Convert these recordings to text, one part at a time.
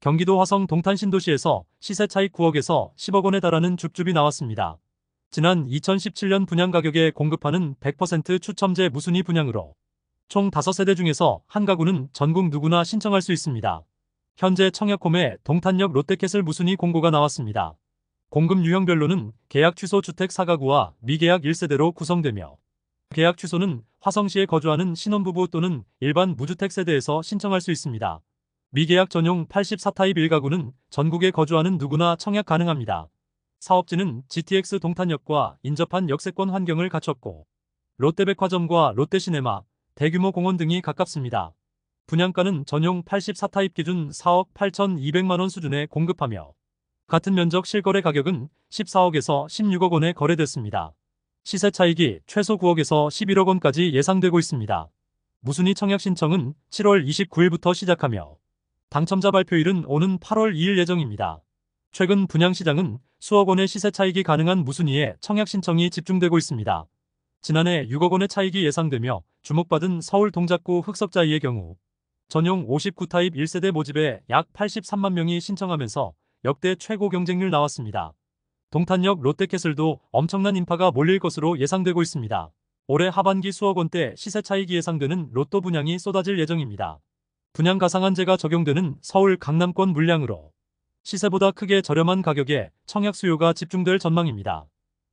경기도 화성 동탄 신도시에서 시세 차익 9억에서 10억 원에 달하는 줍줍이 나왔습니다. 지난 2017년 분양 가격에 공급하는 100% 추첨제 무순위 분양으로 총 5세대 중에서 한 가구는 전국 누구나 신청할 수 있습니다. 현재 청약홈에 동탄역 롯데캐슬 무순위 공고가 나왔습니다. 공급 유형별로는 계약 취소 주택 4가구와 미계약 1세대로 구성되며 계약 취소는 화성시에 거주하는 신혼부부 또는 일반 무주택 세대에서 신청할 수 있습니다. 미계약 전용 84타입 1가구는 전국에 거주하는 누구나 청약 가능합니다. 사업지는 GTX 동탄역과 인접한 역세권 환경을 갖췄고 롯데백화점과 롯데시네마, 대규모 공원 등이 가깝습니다. 분양가는 전용 84타입 기준 4억 8,200만 원 수준에 공급하며 같은 면적 실거래 가격은 14억에서 16억 원에 거래됐습니다. 시세 차익이 최소 9억에서 11억 원까지 예상되고 있습니다. 무순위 청약 신청은 7월 29일부터 시작하며 당첨자 발표일은 오는 8월 2일 예정입니다. 최근 분양시장은 수억 원의 시세 차익이 가능한 무순위에 청약 신청이 집중되고 있습니다. 지난해 6억 원의 차익이 예상되며 주목받은 서울 동작구 흑석자이의 경우 전용 59타입 1세대 모집에 약 83만 명이 신청하면서 역대 최고 경쟁률 나왔습니다. 동탄역 롯데캐슬도 엄청난 인파가 몰릴 것으로 예상되고 있습니다. 올해 하반기 수억 원대 시세 차익이 예상되는 로또 분양이 쏟아질 예정입니다. 분양 가상한제가 적용되는 서울 강남권 물량으로 시세보다 크게 저렴한 가격에 청약 수요가 집중될 전망입니다.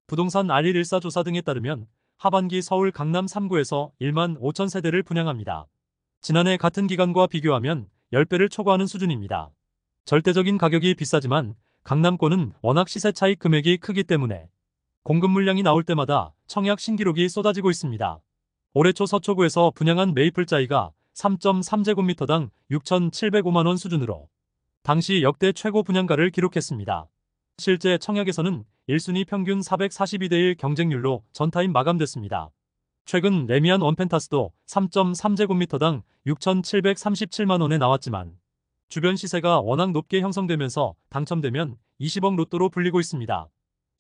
부동산 R114 조사 등에 따르면 하반기 서울 강남 3구에서 1만 5천 세대를 분양합니다. 지난해 같은 기간과 비교하면 10배를 초과하는 수준입니다. 절대적인 가격이 비싸지만 강남권은 워낙 시세 차익 금액이 크기 때문에 공급 물량이 나올 때마다 청약 신기록이 쏟아지고 있습니다. 올해 초 서초구에서 분양한 메이플자이가 3.3제곱미터당 6,705만 원 수준으로 당시 역대 최고 분양가를 기록했습니다. 실제 청약에서는 1순위 평균 442대1 경쟁률로 전타임 마감됐습니다. 최근 레미안 원펜타스도 3.3제곱미터당 6,737만 원에 나왔지만 주변 시세가 워낙 높게 형성되면서 당첨되면 20억 로또로 불리고 있습니다.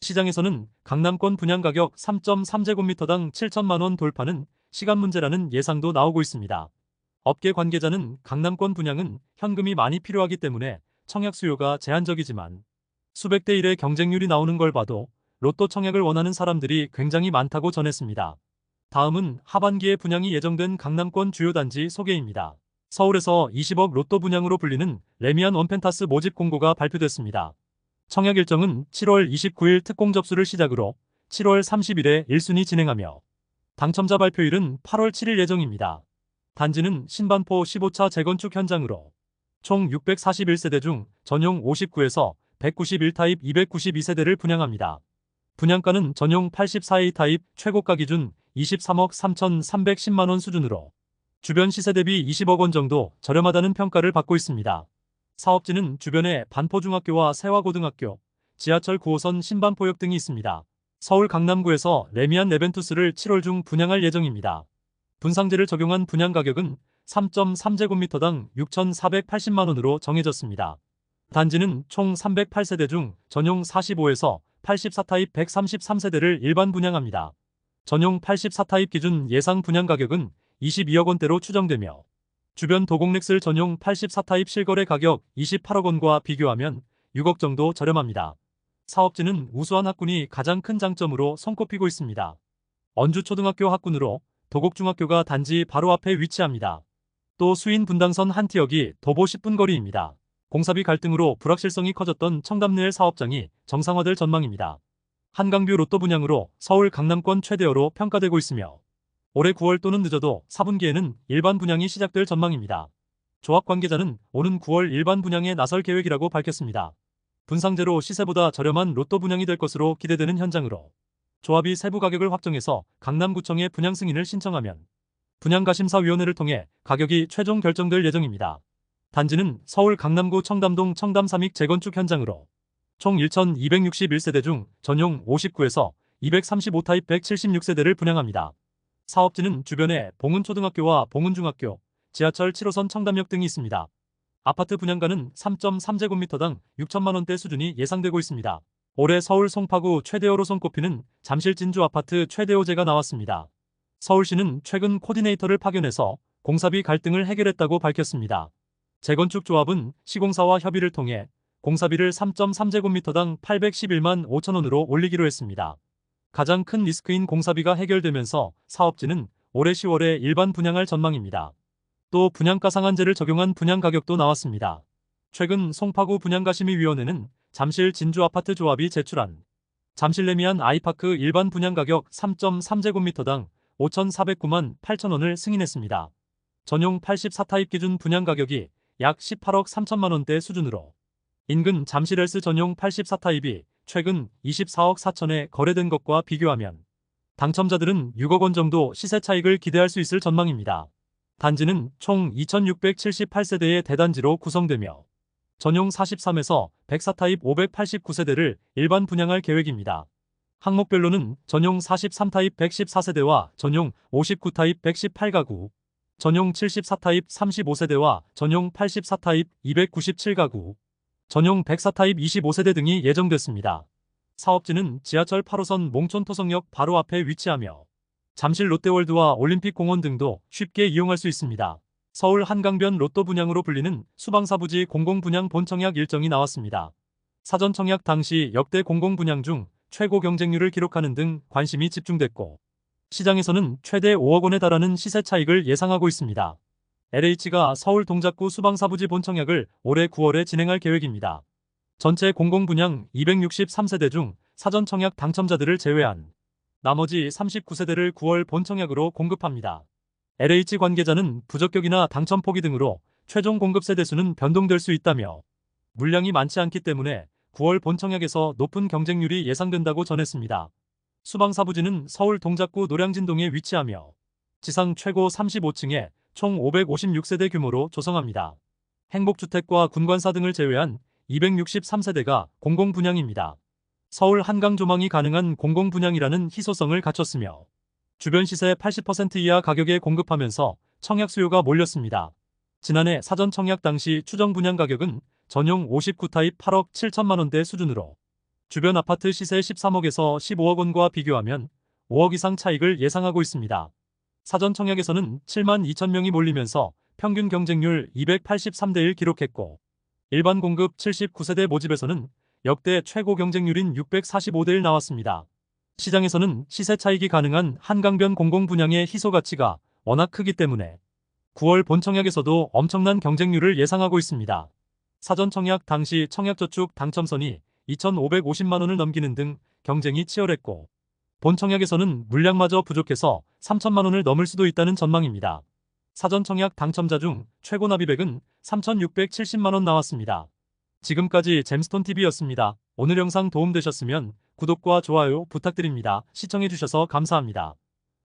시장에서는 강남권 분양가격 3.3제곱미터당 7천만 원 돌파는 시간 문제라는 예상도 나오고 있습니다. 업계 관계자는 강남권 분양은 현금이 많이 필요하기 때문에 청약 수요가 제한적이지만 수백 대 1의 경쟁률이 나오는 걸 봐도 로또 청약을 원하는 사람들이 굉장히 많다고 전했습니다. 다음은 하반기에 분양이 예정된 강남권 주요 단지 소개입니다. 서울에서 20억 로또 분양으로 불리는 레미안 원펜타스 모집 공고가 발표됐습니다. 청약 일정은 7월 29일 특공 접수를 시작으로 7월 30일에 1순위 진행하며 당첨자 발표일은 8월 7일 예정입니다. 단지는 신반포 15차 재건축 현장으로 총 641세대 중 전용 59에서 191타입 292세대를 분양합니다. 분양가는 전용 84A 타입 최고가 기준 23억 3,310만 원 수준으로 주변 시세 대비 20억 원 정도 저렴하다는 평가를 받고 있습니다. 사업지는 주변에 반포중학교와 세화고등학교, 지하철 9호선 신반포역 등이 있습니다. 서울 강남구에서 레미안 레벤투스를 7월 중 분양할 예정입니다. 분상제를 적용한 분양 가격은 3.3제곱미터당 6,480만 원으로 정해졌습니다. 단지는 총 308세대 중 전용 45에서 84타입 133세대를 일반 분양합니다. 전용 84타입 기준 예상 분양 가격은 22억 원대로 추정되며 주변 도곡넥슬 전용 84타입 실거래 가격 28억 원과 비교하면 6억 정도 저렴합니다. 사업지는 우수한 학군이 가장 큰 장점으로 손꼽히고 있습니다. 언주초등학교 학군으로 도곡중학교가 단지 바로 앞에 위치합니다. 또 수인 분당선 한 티역이 도보 10분 거리입니다. 공사비 갈등으로 불확실성이 커졌던 청담리엘 사업장이 정상화될 전망입니다. 한강뷰 로또 분양으로 서울 강남권 최대어로 평가되고 있으며 올해 9월 또는 늦어도 4분기에는 일반 분양이 시작될 전망입니다. 조합 관계자는 오는 9월 일반 분양에 나설 계획이라고 밝혔습니다. 분상제로 시세보다 저렴한 로또 분양이 될 것으로 기대되는 현장으로 조합이 세부 가격을 확정해서 강남구청에 분양 승인을 신청하면 분양가심사위원회를 통해 가격이 최종 결정될 예정입니다. 단지는 서울 강남구 청담동 청담 3익 재건축 현장으로 총 1,261세대 중 전용 59에서 235타입 176세대를 분양합니다. 사업지는 주변에 봉은초등학교와 봉은중학교, 지하철 7호선 청담역 등이 있습니다. 아파트 분양가는 3.3제곱미터당 6천만 원대 수준이 예상되고 있습니다. 올해 서울 송파구 최대호로 손꼽히는 잠실 진주 아파트 최대호제가 나왔습니다. 서울시는 최근 코디네이터를 파견해서 공사비 갈등을 해결했다고 밝혔습니다. 재건축 조합은 시공사와 협의를 통해 공사비를 3.3제곱미터당 811만 5천 원으로 올리기로 했습니다. 가장 큰 리스크인 공사비가 해결되면서 사업지는 올해 10월에 일반 분양할 전망입니다. 또 분양가 상한제를 적용한 분양가격도 나왔습니다. 최근 송파구 분양가심의위원회는 잠실 진주아파트 조합이 제출한 잠실 레미안 아이파크 일반 분양가격 3.3제곱미터당 5,409만 8천 원을 승인했습니다. 전용 84타입 기준 분양가격이 약 18억 3천만 원대 수준으로 인근 잠실헬스 전용 84타입이 최근 24억 4천에 거래된 것과 비교하면 당첨자들은 6억 원 정도 시세 차익을 기대할 수 있을 전망입니다. 단지는 총 2,678세대의 대단지로 구성되며 전용 43에서 104타입 589세대를 일반 분양할 계획입니다. 항목별로는 전용 43타입 114세대와 전용 59타입 118가구, 전용 74타입 35세대와 전용 84타입 297가구, 전용 104타입 25세대 등이 예정됐습니다. 사업지는 지하철 8호선 몽촌토성역 바로 앞에 위치하며 잠실 롯데월드와 올림픽공원 등도 쉽게 이용할 수 있습니다. 서울 한강변 로또 분양으로 불리는 수방사부지 공공분양 본청약 일정이 나왔습니다. 사전 청약 당시 역대 공공분양 중 최고 경쟁률을 기록하는 등 관심이 집중됐고 시장에서는 최대 5억 원에 달하는 시세 차익을 예상하고 있습니다. LH가 서울 동작구 수방사부지 본청약을 올해 9월에 진행할 계획입니다. 전체 공공분양 263세대 중 사전 청약 당첨자들을 제외한 나머지 39세대를 9월 본청약으로 공급합니다. LH 관계자는 부적격이나 당첨 포기 등으로 최종 공급 세대수는 변동될 수 있다며 물량이 많지 않기 때문에 9월 본청약에서 높은 경쟁률이 예상된다고 전했습니다. 수방사부지는 서울 동작구 노량진동에 위치하며 지상 최고 35층에 총 556세대 규모로 조성합니다. 행복주택과 군관사 등을 제외한 263세대가 공공분양입니다. 서울 한강 조망이 가능한 공공분양이라는 희소성을 갖췄으며 주변 시세 80% 이하 가격에 공급하면서 청약 수요가 몰렸습니다. 지난해 사전 청약 당시 추정 분양 가격은 전용 59타입 8억 7천만 원대 수준으로 주변 아파트 시세 13억에서 15억 원과 비교하면 5억 이상 차익을 예상하고 있습니다. 사전 청약에서는 7만 2천 명이 몰리면서 평균 경쟁률 283대 1 기록했고 일반 공급 79세대 모집에서는 역대 최고 경쟁률인 645대 1 나왔습니다. 시장에서는 시세 차익이 가능한 한강변 공공분양의 희소 가치가 워낙 크기 때문에 9월 본청약에서도 엄청난 경쟁률을 예상하고 있습니다. 사전 청약 당시 청약저축 당첨선이 2,550만 원을 넘기는 등 경쟁이 치열했고 본청약에서는 물량마저 부족해서 3천만 원을 넘을 수도 있다는 전망입니다. 사전 청약 당첨자 중 최고 납입액은 3,670만 원 나왔습니다. 지금까지 잼스톤TV였습니다. 오늘 영상 도움되셨으면 구독과 좋아요 부탁드립니다. 시청해주셔서 감사합니다.